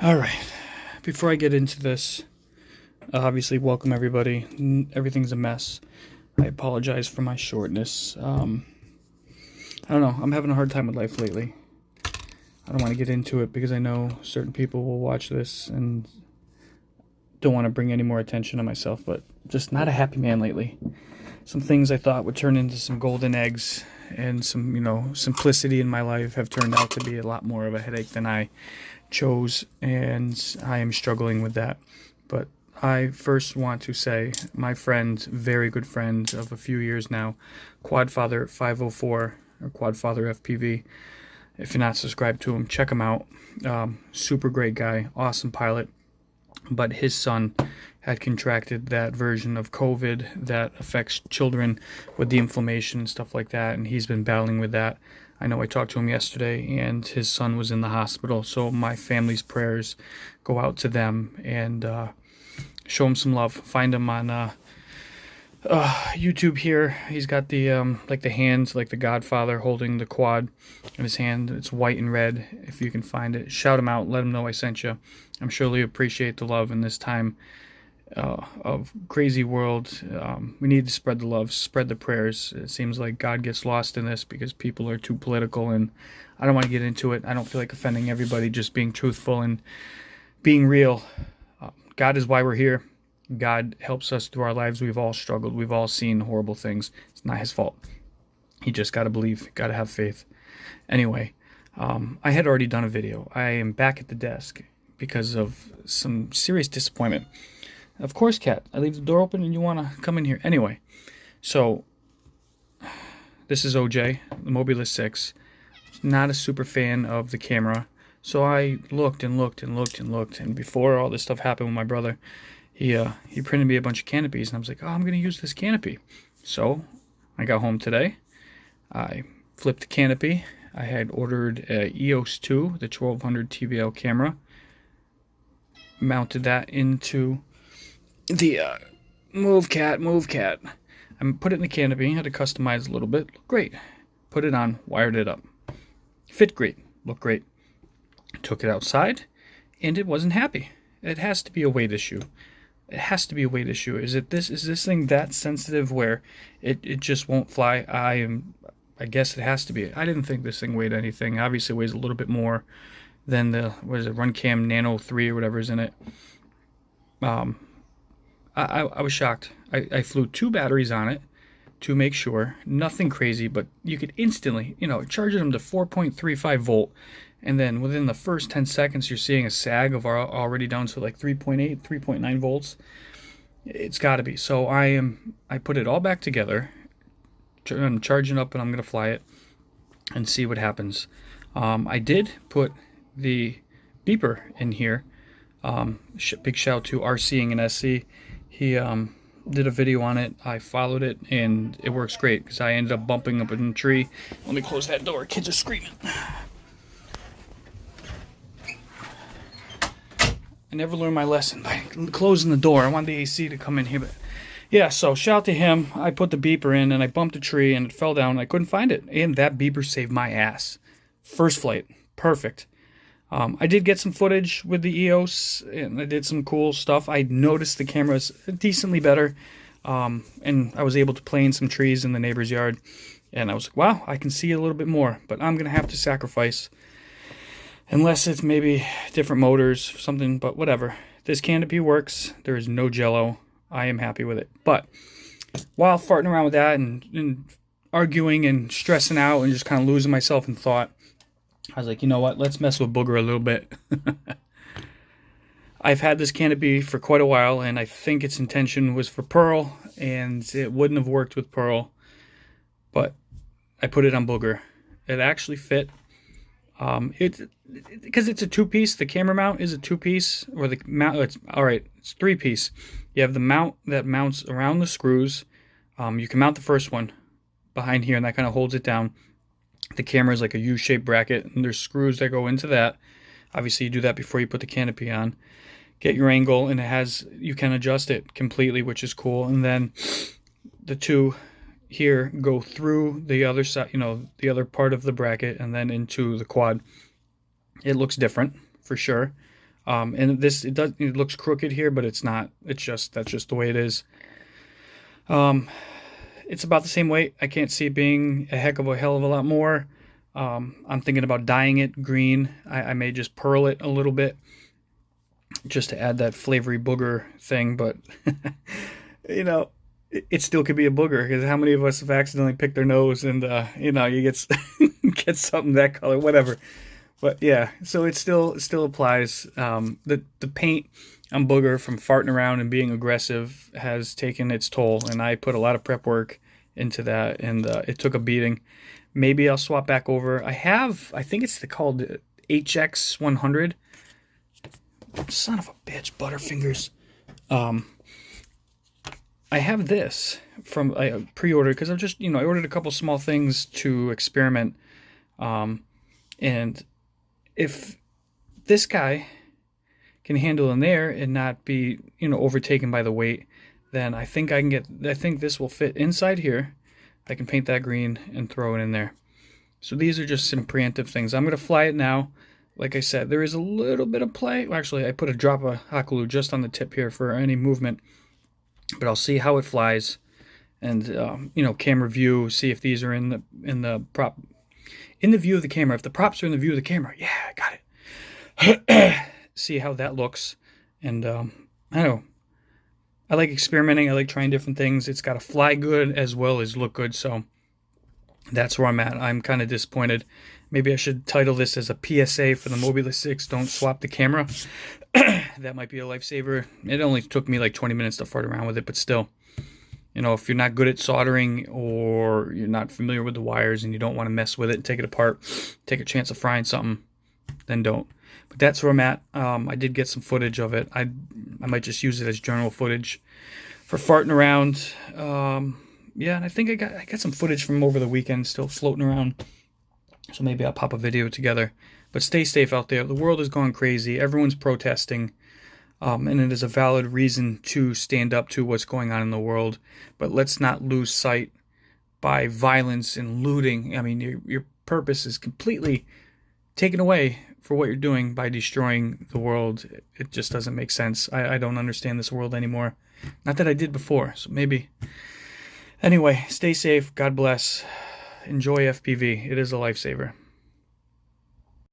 All right. Before I get into this, obviously, welcome everybody. Everything's a mess. I apologize for my shortness. I don't know. I'm having a hard time with life lately. I don't want to get into it because I know certain people will watch this and don't want to bring any more attention to myself, but just not a happy man lately. Some things I thought would turn into some golden eggs and some, simplicity in my life have turned out to be a lot more of a headache than I chose, and I am struggling with that. But I first want to say my friend, very good friend of a few years now, quadfather 504 or quadfather FPV. If you're not subscribed to him, check him out. Super great guy, awesome pilot. But his son had contracted that version of COVID that affects children with the inflammation and stuff like that, and he's been battling with that. I know I talked to him yesterday, and his son was in the hospital, so my family's prayers go out to them, and show him some love. Find him on YouTube here. He's got the the hands, like the Godfather holding the quad in his hand. It's white and red. If you can find it, shout him out. Let him know I sent you. I'm sure he'll appreciate the love in this time of crazy world. We need to spread the love, spread the prayers. It seems like God gets lost in this because people are too political, and I don't want to get into it. I don't feel like offending everybody, just being truthful and being real. God is why we're here. God helps us through our lives. We've all struggled. We've all seen horrible things. It's not his fault. You just got to believe, got to have faith. Anyway, I had already done a video. I am back at the desk because of some serious disappointment. Of course, Kat, I leave the door open and you want to come in here. Anyway, so this is OJ, the Mobula 6. Not a super fan of the camera. So I looked and looked and looked and looked. And before all this stuff happened with my brother, he printed me a bunch of canopies. And I was like, oh, I'm going to use this canopy. So I got home today. I flipped the canopy. I had ordered a EOS 2, the 1200 TVL camera. Mounted that into the move cat. I put it in the canopy, had to customize a little bit. Looked great. Put it on, wired it up. Fit great, looked great. Took it outside, and it wasn't happy. It has to be a weight issue. It has to be a weight issue. Is this thing that sensitive where it just won't fly? I guess it has to be. I didn't think this thing weighed anything. Obviously it weighs a little bit more than the Runcam Nano 3 or whatever is in it. I was shocked. I flew 2 batteries on it to make sure. Nothing crazy, but you could instantly, charge them to 4.35 volt. And then within the first 10 seconds, you're seeing a sag of already down to like 3.8, 3.9 volts. It's got to be. So I put it all back together. I'm charging up and I'm going to fly it and see what happens. I did put the beeper in here. Big shout out to RCing and SC. He did a video on it. I followed it and it works great because I ended up bumping up in a tree. Let me close that door. Kids are screaming. I never learned my lesson by closing the door. I wanted the AC to come in here, but yeah, so shout out to him. I put the beeper in and I bumped a tree and it fell down and I couldn't find it. And that beeper saved my ass. First flight. Perfect. I did get some footage with the EOS and I did some cool stuff. I noticed the camera's decently better. And I was able to play in some trees in the neighbor's yard. And I was like, wow, I can see a little bit more. But I'm going to have to sacrifice. Unless it's maybe different motors, something, but whatever. This canopy works. There is no jello. I am happy with it. But while farting around with that and arguing and stressing out and just kind of losing myself in thought, I was like, you know what? Let's mess with Booger a little bit. I've had this canopy for quite a while, and I think its intention was for Pearl, and it wouldn't have worked with Pearl. But I put it on Booger. It actually fit. Because it's a 2-piece. The camera mount is a 2-piece, or the mount. It's 3-piece. You have the mount that mounts around the screws. You can mount the first one behind here, and that kind of holds it down. The camera is like a U-shaped bracket, and there's screws that go into that. Obviously, you do that before you put the canopy on. Get your angle, and you can adjust it completely, which is cool. And then the two here go through the other side, the other part of the bracket, and then into the quad. It looks different for sure. And this, it looks crooked here, but it's not. That's just the way it is. It's about the same weight. I can't see it being a hell of a lot more. I'm thinking about dyeing it green. I may just pearl it a little bit just to add that flavory booger thing, but you know, it still could be a booger, because how many of us have accidentally picked their nose and you get get something that color, whatever. But yeah, so it still applies. The paint on booger from farting around and being aggressive has taken its toll, and I put a lot of prep work into that, and it took a beating. Maybe I'll swap back over. I think it's called HX100. Son of a bitch, Butterfingers. I have this from I pre-ordered, because I'm just, I ordered a couple small things to experiment. And if this guy can handle in there and not be, overtaken by the weight, then I think I think this will fit inside here. I can paint that green and throw it in there. So these are just some preemptive things. I'm going to fly it now. Like I said, there is a little bit of play. Well, actually, I put a drop of hot glue just on the tip here for any movement. But I'll see how it flies, and camera view. See if these are in the view of the camera. If the props are in the view of the camera, yeah, I got it. See how that looks, and I don't know. I like experimenting. I like trying different things. It's got to fly good as well as look good. So that's where I'm at. I'm kind of disappointed. Maybe I should title this as a PSA for the Mobula 6. Don't swap the camera. That might be a lifesaver. It only took me like 20 minutes to fart around with it, but still, if you're not good at soldering, or you're not familiar with the wires and you don't want to mess with it and take it apart, take a chance of frying something, then don't. But that's where I'm at. I did get some footage of it. I might just use it as general footage for farting around. Yeah, and I think I got some footage from over the weekend still floating around. So maybe I'll pop a video together. But stay safe out there. The world is going crazy. Everyone's protesting. And it is a valid reason to stand up to what's going on in the world. But let's not lose sight by violence and looting. I mean, your purpose is completely taken away for what you're doing by destroying the world. It just doesn't make sense. I don't understand this world anymore. Not that I did before, so maybe. Anyway, stay safe. God bless. Enjoy FPV. It is a lifesaver.